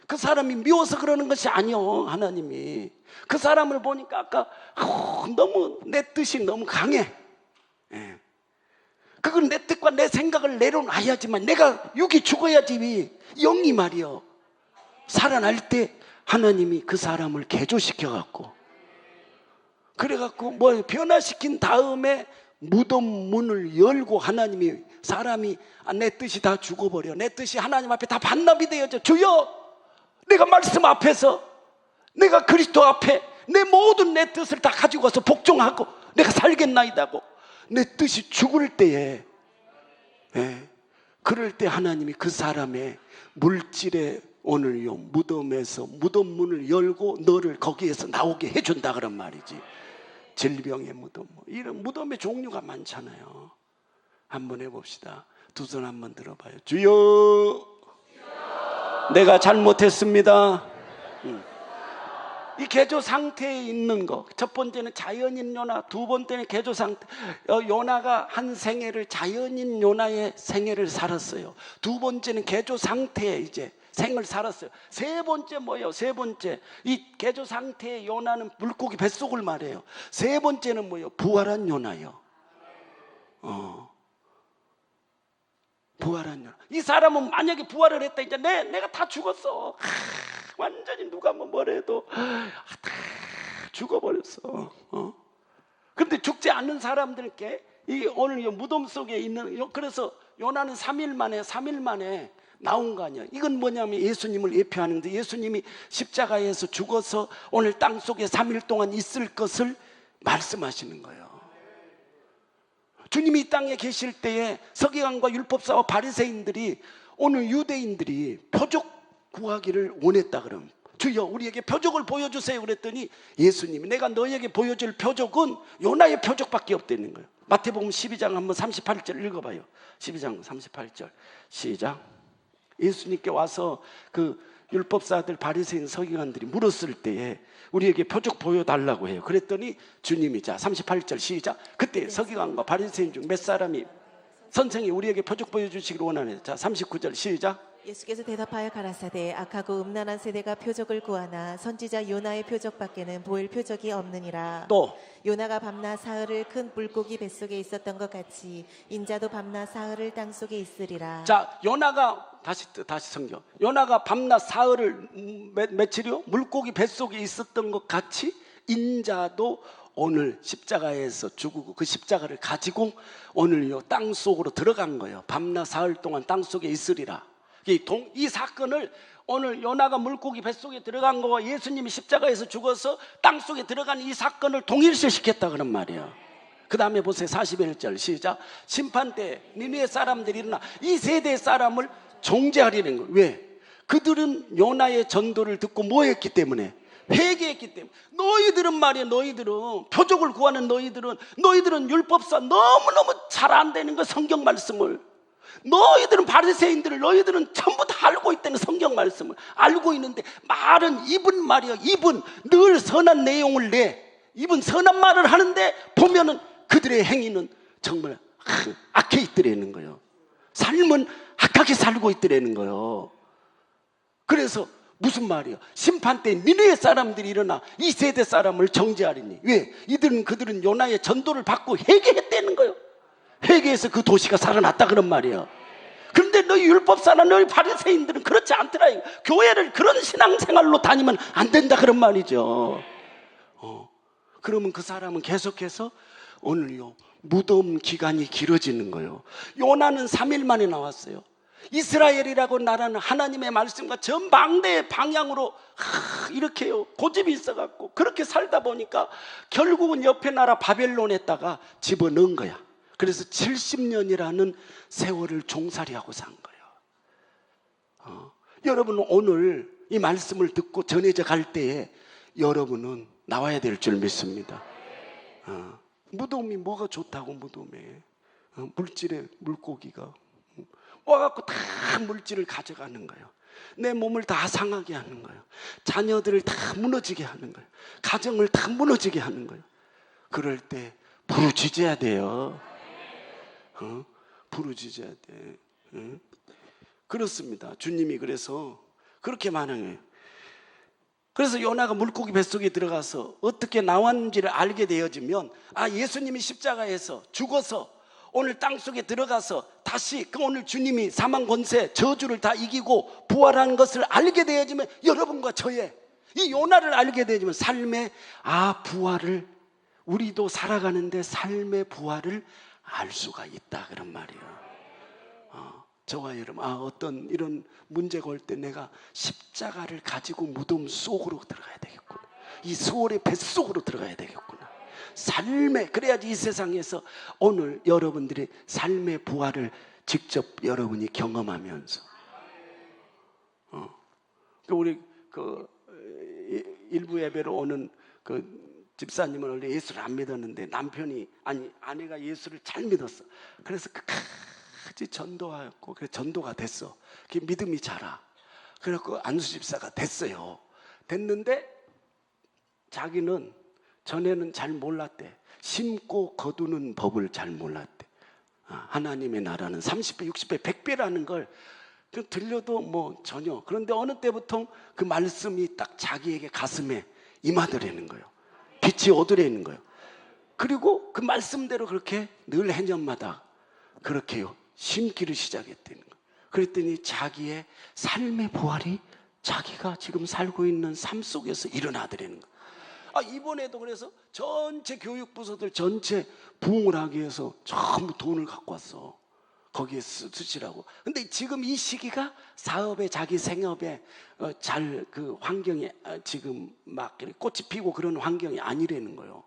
그 사람이 미워서 그러는 것이 아니요. 하나님이 그 사람을 보니까 아까 너무 내 뜻이 너무 강해. 그건 내 뜻과 내 생각을 내려놔야지만 내가 육이 죽어야지 영이 말이요 살아날 때 하나님이 그 사람을 개조시켜 갖고 그래갖고 뭐 변화시킨 다음에 무덤 문을 열고 하나님이 사람이 내 뜻이 다 죽어버려. 내 뜻이 하나님 앞에 다 반납이 되어져. 주여, 내가 말씀 앞에서, 내가 그리스도 앞에 내 모든 내 뜻을 다 가지고 와서 복종하고 내가 살겠나이다고 내 뜻이 죽을 때에, 그럴 때 하나님이 그 사람의 물질의 오늘요 무덤에서 무덤 문을 열고 너를 거기에서 나오게 해준다 그런 말이지. 질병의 무덤, 이런 무덤의 종류가 많잖아요. 한번 해봅시다. 두 손 한번 들어봐요. 주여, 내가 잘못했습니다. 이 개조 상태에 있는 거, 첫 번째는 자연인 요나, 두 번째는 개조 상태. 요나가 한 생애를 자연인 요나의 생애를 살았어요. 두 번째는 개조 상태에 이제 생을 살았어요. 세 번째 뭐예요? 세 번째, 이 개조 상태의 요나는 물고기 뱃속을 말해요. 세 번째는 뭐예요? 부활한 요나요. 부활한 요나. 이 사람은 만약에 부활을 했다, 이제 내가 다 죽었어. 완전히 누가 뭐래도 다 죽어버렸어. 그런데 죽지 않는 사람들께 이 오늘 이 무덤 속에 있는, 그래서 요나는 3일 만에 나온 거 아니야. 이건 뭐냐면 예수님을 예표하는데, 예수님이 십자가에서 죽어서 오늘 땅 속에 3일 동안 있을 것을 말씀하시는 거예요. 주님이 이 땅에 계실 때에 서기관과 율법사와 바리새인들이, 오늘 유대인들이 표적 구하기를 원했다 그럼, 주여 우리에게 표적을 보여주세요 그랬더니 예수님이 내가 너에게 보여줄 표적은 요나의 표적밖에 없다는 거예요. 마태복음 12장 한번 38절 읽어봐요. 12장 38절 시작. 예수님께 와서 그 율법사들 바리새인 서기관들이 물었을 때에 우리에게 표적 보여달라고 해요. 그랬더니 주님이, 자 38절 시작. 그때 서기관과 바리새인 중 몇 사람이 선생이 우리에게 표적 보여주시기를 원하네. 자 39절 시작. 예수께서 대답하여 가라사대 악하고 음란한 세대가 표적을 구하나 선지자 요나의 표적밖에는 보일 표적이 없느니라. 또 요나가 밤낮 사흘을 큰 물고기 뱃속에 있었던 것 같이 인자도 밤낮 사흘을 땅속에 있으리라. 자, 요나가 다시 성경. 요나가 밤낮 사흘을 며칠이요? 물고기 뱃속에 있었던 것 같이 인자도 오늘 십자가에서 죽고 그 십자가를 가지고 오늘요 땅 속으로 들어간 거예요. 밤낮 사흘 동안 땅 속에 있으리라. 이 사건을 오늘 요나가 물고기 뱃속에 들어간 거와 예수님이 십자가에서 죽어서 땅속에 들어간 이 사건을 동일시시켰다 그런 말이에요. 그 다음에 보세요. 41절 시작. 심판 때 니느웨 사람들이 일어나 이 세대 사람을 정죄하려는 거예요. 왜? 그들은 요나의 전도를 듣고 뭐 했기 때문에? 회개했기 때문에. 너희들은 말이야, 너희들은 표적을 구하는 너희들은 율법사 너무너무 잘 안 되는 거 성경 말씀을, 너희들은 바리새인들을 너희들은 전부 다 알고 있다는 성경 말씀을 알고 있는데, 말은 입은 말이야, 입은 늘 선한 내용을 입은 선한 말을 하는데 보면은 그들의 행위는 정말 악해 있더라는 거예요. 삶은 악하게 살고 있더라는 거예요. 그래서 무슨 말이야? 심판 때 니느웨 사람들이 일어나 이 세대 사람을 정죄하리니. 왜? 그들은 요나의 전도를 받고 회개했다는 거예요. 회개해서 그 도시가 살아났다 그런 말이에요. 그런데 너희 율법사나 너희 바리새인들은 그렇지 않더라. 교회를 그런 신앙생활로 다니면 안 된다 그런 말이죠. 그러면 그 사람은 계속해서 오늘요 무덤 기간이 길어지는 거예요. 요나는 3일 만에 나왔어요. 이스라엘이라고 나라는 하나님의 말씀과 전방대 방향으로 이렇게요 고집이 있어갖고 그렇게 살다 보니까 결국은 옆에 나라 바벨론에다가 집어넣은 거야. 그래서 70년이라는 세월을 종살이하고 산 거예요. 여러분은 오늘 이 말씀을 듣고 전해져 갈 때에 여러분은 나와야 될 줄 믿습니다. 무덤이 뭐가 좋다고, 무덤에 물질의 물고기가 와갖고 다 물질을 가져가는 거예요. 내 몸을 다 상하게 하는 거예요. 자녀들을 다 무너지게 하는 거예요. 가정을 다 무너지게 하는 거예요. 그럴 때 부르짖어야 돼요. 부르짖어야 돼. 그렇습니다. 주님이 그래서 그렇게 반응해요. 그래서 요나가 물고기 뱃속에 들어가서 어떻게 나왔는지를 알게 되어지면, 예수님이 십자가에서 죽어서 오늘 땅속에 들어가서 다시 오늘 주님이 사망 권세 저주를 다 이기고 부활한 것을 알게 되어지면, 여러분과 저의 이 요나를 알게 되어지면 삶의 부활을 우리도 살아가는데 삶의 부활을 알 수가 있다 그런 말이에요. 저와 여러분, 어떤 이런 문제가 올 때 내가 십자가를 가지고 무덤 속으로 들어가야 되겠구나. 이 소울의 뱃속으로 들어가야 되겠구나. 삶의, 그래야지 이 세상에서 오늘 여러분들이 삶의 부활을 직접 여러분이 경험하면서 우리 일부 예배로 오는 집사님은 원래 예수를 안 믿었는데 아내가 예수를 잘 믿었어. 그래서 끝까지 전도하였고, 그래서 전도가 됐어. 그 믿음이 자라. 그래갖고 안수 집사가 됐어요. 됐는데 자기는 전에는 잘 몰랐대. 심고 거두는 법을 잘 몰랐대. 하나님의 나라는 30배, 60배, 100배라는 걸 들려도 뭐 전혀. 그런데 어느 때부터 그 말씀이 딱 자기에게 가슴에 임하더라는 거예요. 빛이 오더라는 거예요. 그리고 그 말씀대로 그렇게 늘 해년마다 그렇게요 심기를 시작했다는 거예요. 그랬더니 자기의 삶의 부활이 자기가 지금 살고 있는 삶 속에서 일어나더라는 거예요. 이번에도 그래서 전체 교육부서들 전체 부흥을 하기 위해서 전부 돈을 갖고 왔어. 거기에 쓰시라고. 근데 지금 이 시기가 사업에, 자기 생업에 잘 그 환경이 지금 막 꽃이 피고 그런 환경이 아니라는 거예요.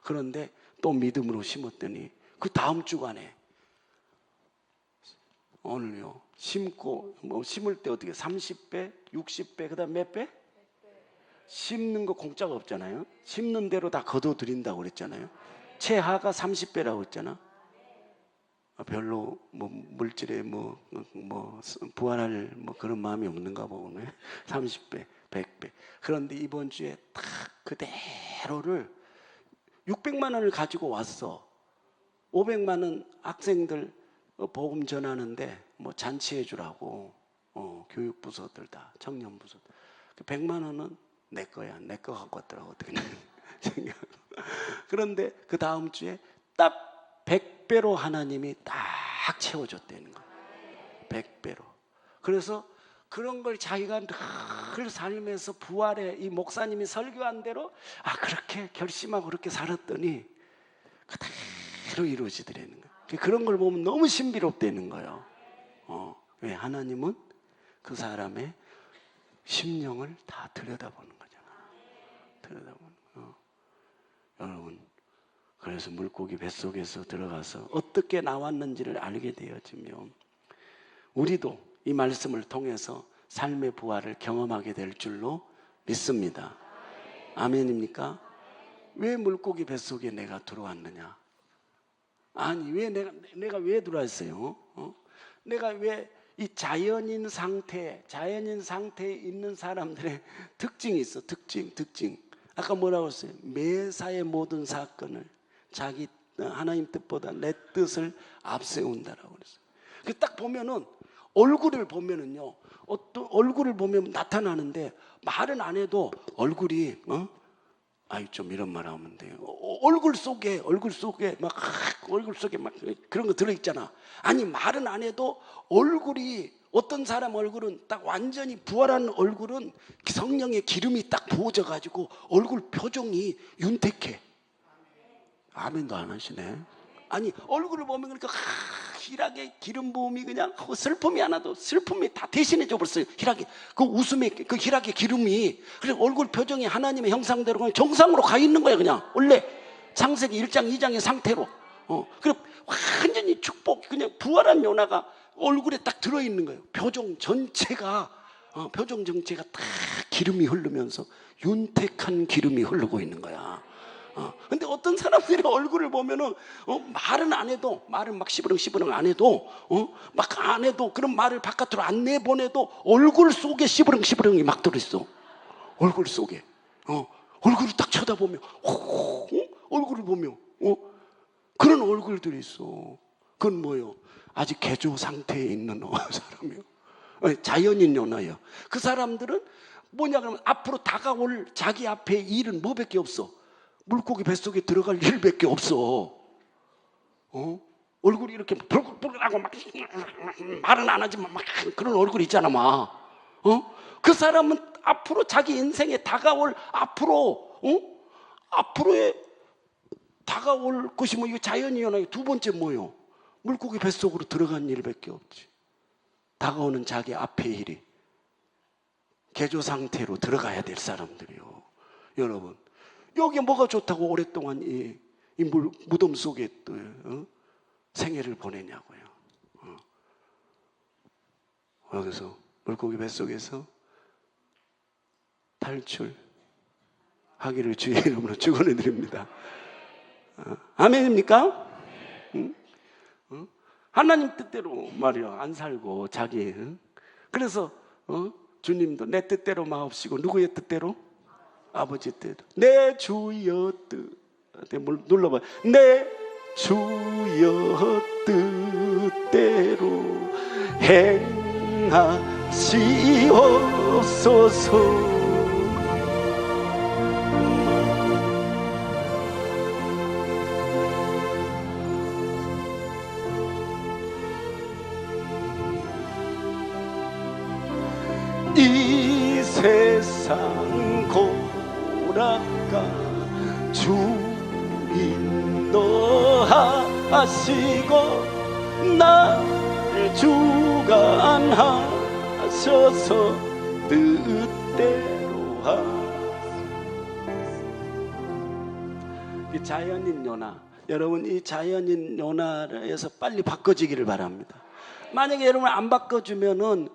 그런데 또 믿음으로 심었더니 그 다음 주간에 오늘요 심고 심을 때 어떻게 30배, 60배, 그다음 몇 배? 심는 거 공짜가 없잖아요. 심는 대로 다 거둬들인다고 그랬잖아요. 최하가 30배라고 했잖아. 별로 물질에 부활할 그런 마음이 없는가 보네. 30배, 100배. 그런데 이번 주에 딱 그대로를 600만 원을 가지고 왔어. 500만 원 학생들 복음 전하는데 잔치해 주라고 교육부서들 다 청년부서들. 100만 원은 내 거야. 내 거 갖고 왔더라고. 어떻게 그런데 그 다음 주에 딱 100배로 하나님이 딱 채워줬다는 거예요. 100배로. 그래서 그런 걸 자기가 늘 살면서 부활에 이 목사님이 설교한 대로 그렇게 결심하고 그렇게 살았더니 그대로 이루어지더라는 거예요. 그런 걸 보면 너무 신비롭다는 거예요. 왜? 하나님은 그 사람의 심령을 다 들여다보는 거잖아. 들여다보는 거. 여러분, 그래서 물고기 뱃속에서 들어가서 어떻게 나왔는지를 알게 되어지면 우리도 이 말씀을 통해서 삶의 부활을 경험하게 될 줄로 믿습니다. 아멘입니까? 왜 물고기 뱃속에 내가 들어왔느냐? 아니, 왜 내가 왜 들어왔어요? 내가 왜 이 자연인 상태에 있는 사람들의 특징이 있어. 특징. 아까 뭐라고 했어요? 매사의 모든 사건을 자기 하나님 뜻보다 내 뜻을 앞세운다라고 그랬어요. 딱 보면은 얼굴을 보면은요, 어떤 얼굴을 보면 나타나는데 말은 안 해도 얼굴이 좀 이런 말 하면 돼요. 얼굴 속에 막 그런 거 들어있잖아. 아니, 말은 안 해도 얼굴이, 어떤 사람 얼굴은 딱 완전히 부활한 얼굴은 성령의 기름이 딱 부어져가지고 얼굴 표정이 윤택해. 아멘도 안 하시네. 아니, 얼굴을 보면 그러니까 희락의 기름 부음이 그냥 슬픔이 하나도, 슬픔이 다 대신해 줘 버렸어요. 희락이, 그 웃음의 그 희락의 기름이. 그래서 얼굴 표정이 하나님의 형상대로 그냥 정상으로 가 있는 거야. 그냥 원래 창세기 1장 2장의 상태로. 그리고 완전히 축복, 그냥 부활한 요나가 얼굴에 딱 들어 있는 거예요. 표정 전체가 딱 기름이 흐르면서 윤택한 기름이 흐르고 있는 거야. 근데 어떤 사람들의 얼굴을 보면은 말은 안 해도, 말은 막 시부렁 안 해도, 막 안 해도, 그런 말을 바깥으로 안 내보내도 얼굴 속에 시부렁이 막 들어있어. 얼굴 속에. 얼굴을 딱 쳐다보면, 얼굴을 보면, 그런 얼굴들이 있어. 그건 뭐예요? 아직 개조 상태에 있는 사람이요. 자연인 요나예요. 그 사람들은 뭐냐 그러면 앞으로 다가올 자기 앞에 일은 뭐밖에 없어? 물고기 뱃속에 들어갈 일밖에 없어. 얼굴이 이렇게 붉고 막 말은 안 하지만 막 그런 얼굴 있잖아 막. 그 사람은 앞으로 자기 인생에 다가올 앞으로의 다가올 것이 뭐 이거 자연이 연하게 두 번째 뭐요? 물고기 뱃속으로 들어간 일밖에 없지. 다가오는 자기 앞의 일이 개조 상태로 들어가야 될 사람들이요. 여러분, 여기 뭐가 좋다고 오랫동안 이 무덤 속에 또 생애를 보내냐고요. 여기서 물고기 뱃속에서 탈출하기를 주의 이름으로 축원해 드립니다. 아멘입니까? 하나님 뜻대로 말이야 안 살고 자기. 그래서 주님도 내 뜻대로 마옵시고 누구의 뜻대로? 아버지 뜻. 내 주여 뜻. 눌러봐. 내 주여 뜻대로 행하시옵소서. 이 세상 고락가 주 인도하시고 나를 주관하셔서 뜻대로 이 자연인 요나, 여러분 이 자연인 요나에서 빨리 바꿔지기를 바랍니다. 만약에 여러분 안 바꿔주면은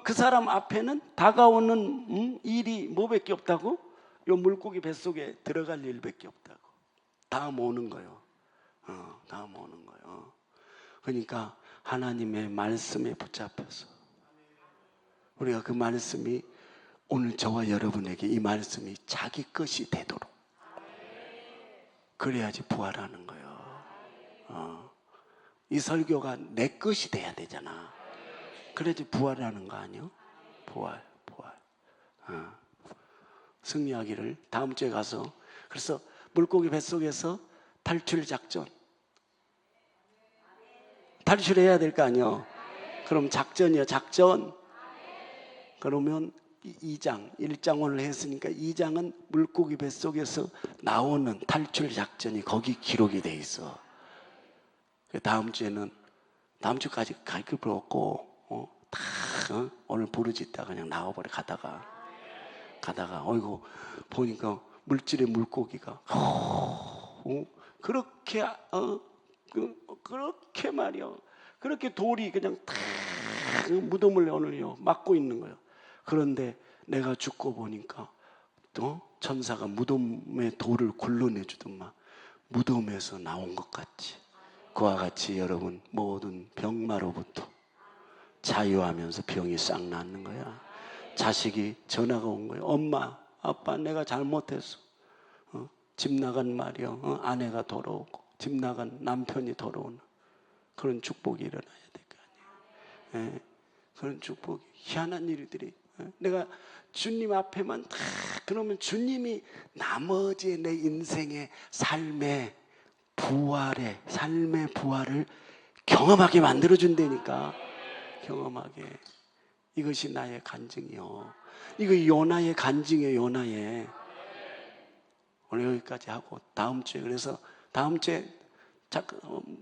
그 사람 앞에는 다가오는 일이 뭐밖에 없다고? 요 물고기 뱃속에 들어갈 일밖에 없다고. 다음 오는 거요. 다음 오는 거요. 그러니까 하나님의 말씀에 붙잡혀서 우리가 그 말씀이 오늘 저와 여러분에게 이 말씀이 자기 것이 되도록 그래야지 부활하는 거예요. 이 설교가 내 것이 돼야 되잖아. 그래야지 부활하는 거 아니요? 부활. 승리하기를 다음 주에 가서. 그래서 물고기 뱃속에서 탈출 작전. 탈출해야 될 거 아니요? 그럼 작전이요, 작전. 그러면 2장, 1장 오늘 했으니까 2장은 물고기 뱃속에서 나오는 탈출 작전이 거기 기록이 돼 있어. 다음 주에는, 다음 주까지 갈 필요 없고, 오늘 부르짖다 그냥 나와버려. 가다가 어이구 보니까 물질의 물고기가 그렇게 그렇게 말이야, 그렇게 돌이 그냥 탁 무덤을 오늘요 막고 있는 거예요. 그런데 내가 죽고 보니까 천사가 무덤에 돌을 굴러내주더만 무덤에서 나온 것 같이, 그와 같이 여러분 모든 병마로부터 자유하면서 병이 싹 낫는 거야. 자식이 전화가 온 거예요. 엄마, 아빠, 내가 잘못했어. 집 나간 말이요, 아내가 돌아오고 집 나간 남편이 돌아오는 그런 축복이 일어나야 될 거 아니에요. 예, 그런 축복이, 희한한 일들이. 내가 주님 앞에만 다 그러면 주님이 나머지 내 인생의 삶의 부활을 경험하게 만들어준다니까. 경험하게. 이것이 나의 간증이요. 이거 요나의 간증이에요. 요나의. 오늘 여기까지 하고 다음 주에, 그래서 다음 주에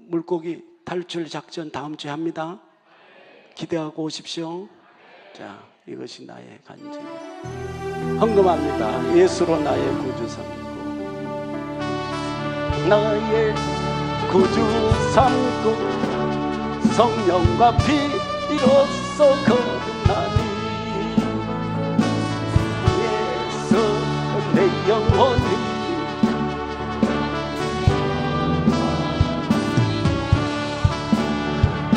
물고기 탈출 작전 다음 주에 합니다. 기대하고 오십시오. 자, 이것이 나의 간증이에요. 헌금합니다. 예수로 나의 구주 삼고, 나의 구주 삼고, 성령과 피로써 거듭나니 예수 내 영혼이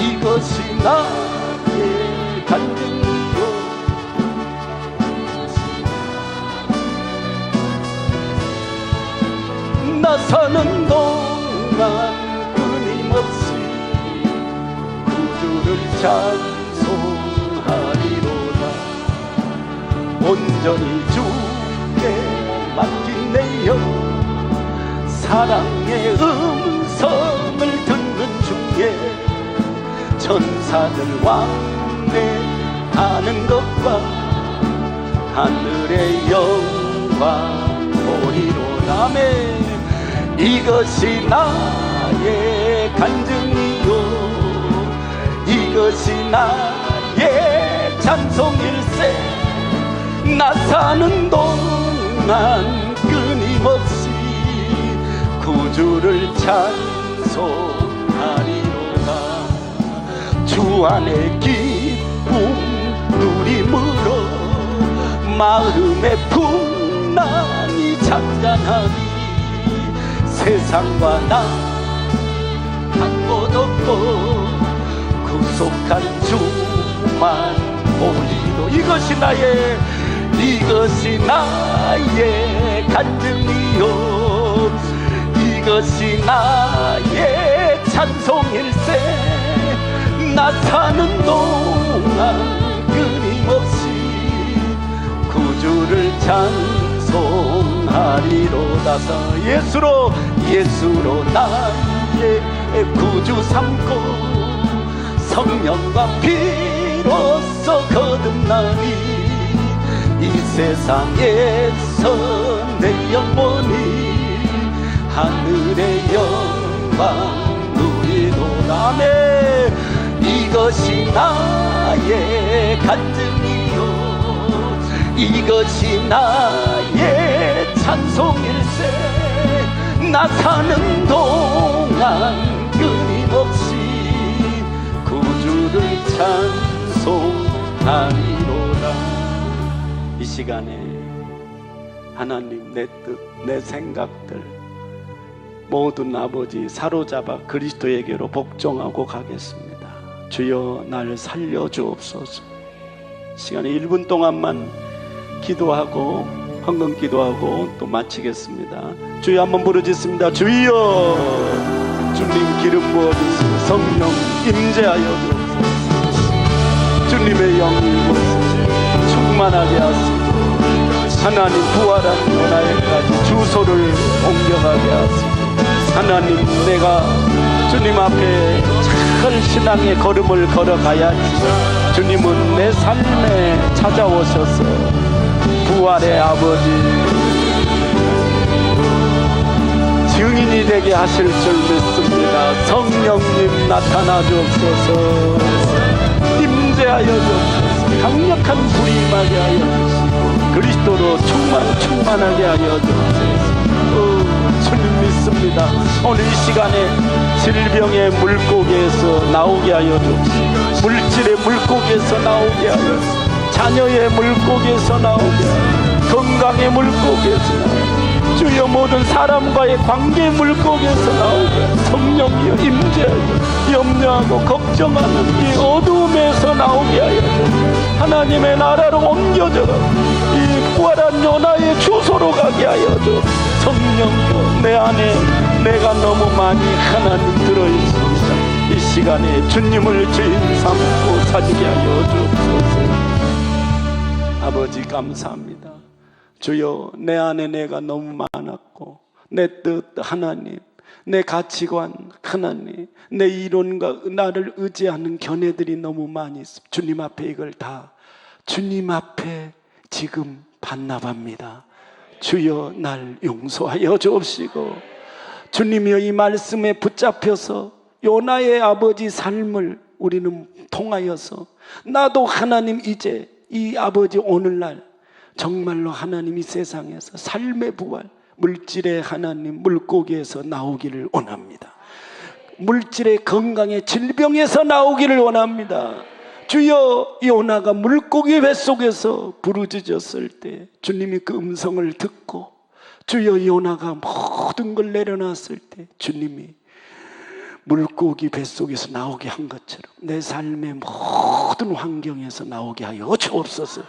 이것이 나의 간증이요. 나 사는 동안 끊임없이 구주를 찬송하리로다. 온전히 주께 맡긴 내 영, 사랑의 음성을 듣는 중에 천사들 왕래하는 것과 하늘의 영광 보리로다. 아멘. 이것이 나의 간증이요 이것이 나의 찬송일세 나 사는 동안 끊임없이 구주를 찬송하리로다 주 안의 기쁨 누림으로 마음의 풍랑이 잔잔하니 세상과 나 한 곳 없고 구속한 주만 보이도 이것이 나의 간증이요 이것이 나의 찬송일세 나 사는 동안 끊임없이 구주를 찬송하리로다 예수로 나의 구주 삼고 성령과 피로써 거듭나니 이 세상에서 내 영혼이 하늘의 영광 누리도다 아멘 이것이 나의 간증이요 이것이 나의 찬송일세 나 사는 동안 끊임없이 구주를 찬송하리로다 이 시간에 하나님 내 뜻, 내 생각들 모든 아버지 사로잡아 그리스도에게로 복종하고 가겠습니다. 주여 날 살려주옵소서. 시간에 1분 동안만 기도하고 헌금 기도하고 또 마치겠습니다. 주여 한번 부르짖습니다. 주여 주님 기름 부어주시고 성령 임재하여 주옵소서. 주님의 영이 충만하게 하시고 하나님 부활한 요나에까지 주소를 옮겨가게 하시고 하나님 내가 주님 앞에 잘 신앙의 걸음을 걸어가야지 주님은 내 삶에 찾아오셔서 부활의 아버지 증인이 되게 하실 줄 믿습니다. 성령님 나타나 주옵소서. 임재하여 주옵소서. 강력한 불이 임하게 하여 주시고 그리스도로 충만하게 하여 주옵소서. 주님 믿습니다. 오늘 이 시간에 질병의 물고기에서 나오게 하여 주옵소서. 물질의 물고기에서 나오게 하여 주옵소서. 자녀의 물고기에서 나오게 하여 건강의 물고기에서 나오게 주여 모든 사람과의 관계 물고기에서 나오게 성령이여 임재하여 염려하고 걱정하는 이 어둠에서 나오게 하여 하나님의 나라로 옮겨져가 이 부활한 요나의 주소로 가게 하여 줘. 성령이여 내 안에 내가 너무 많이 하나님 들어있습니다. 이 시간에 주님을 주인 삼고 살게 하여 주옵소서. 아버지 감사합니다. 주여 내 안에 내가 너무 많았고 내 뜻 하나님 내 가치관 하나님 내 이론과 나를 의지하는 견해들이 너무 많이 있습니다. 주님 앞에 이걸 다 주님 앞에 지금 반납합니다. 주여 날 용서하여 주옵시고 주님이여 이 말씀에 붙잡혀서 요나의 아버지 삶을 우리는 통하여서 나도 하나님 이제 이 아버지 오늘날 정말로 하나님 이 세상에서 삶의 부활 물질의 하나님 물고기에서 나오기를 원합니다. 물질의 건강의 질병에서 나오기를 원합니다. 주여 요나가 물고기 뱃속에서 부르짖었을 때 주님이 그 음성을 듣고 주여 요나가 모든 걸 내려놨을 때 주님이 물고기 뱃속에서 나오게 한 것처럼 내 삶의 모든 환경에서 나오게 하여 주옵소서.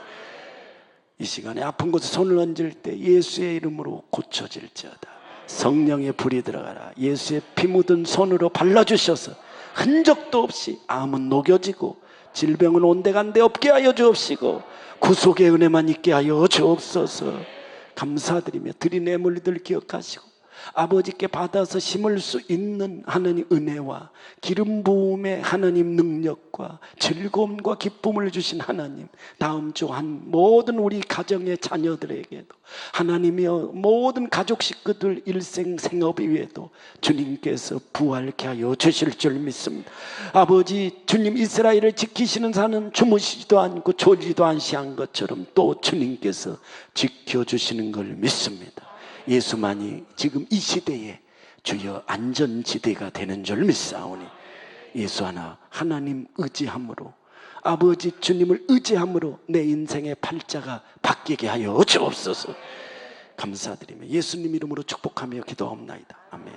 이 시간에 아픈 곳에 손을 얹을 때 예수의 이름으로 고쳐질지어다. 성령의 불이 들어가라. 예수의 피 묻은 손으로 발라주셔서 흔적도 없이 암은 녹여지고 질병은 온데간데 없게 하여 주옵시고 구속의 은혜만 있게 하여 주옵소서. 감사드리며 드린 뇌물들 기억하시고 아버지께 받아서 심을 수 있는 하나님 은혜와 기름 부음의 하나님 능력과 즐거움과 기쁨을 주신 하나님, 다음 주 한 모든 우리 가정의 자녀들에게도 하나님이여 모든 가족 식구들 일생 생업 위에도 주님께서 부활케 하여 주실 줄 믿습니다. 아버지, 주님 이스라엘을 지키시는 자는 주무시지도 않고 졸지도 않으시한 것처럼 또 주님께서 지켜주시는 걸 믿습니다. 예수만이 지금 이 시대에 주여 안전지대가 되는 줄 믿사오니 예수 하나 하나님 의지함으로, 아버지 주님을 의지함으로 내 인생의 팔자가 바뀌게 하여 주옵소서. 감사드리며 예수님 이름으로 축복하며 기도하옵나이다. 아멘.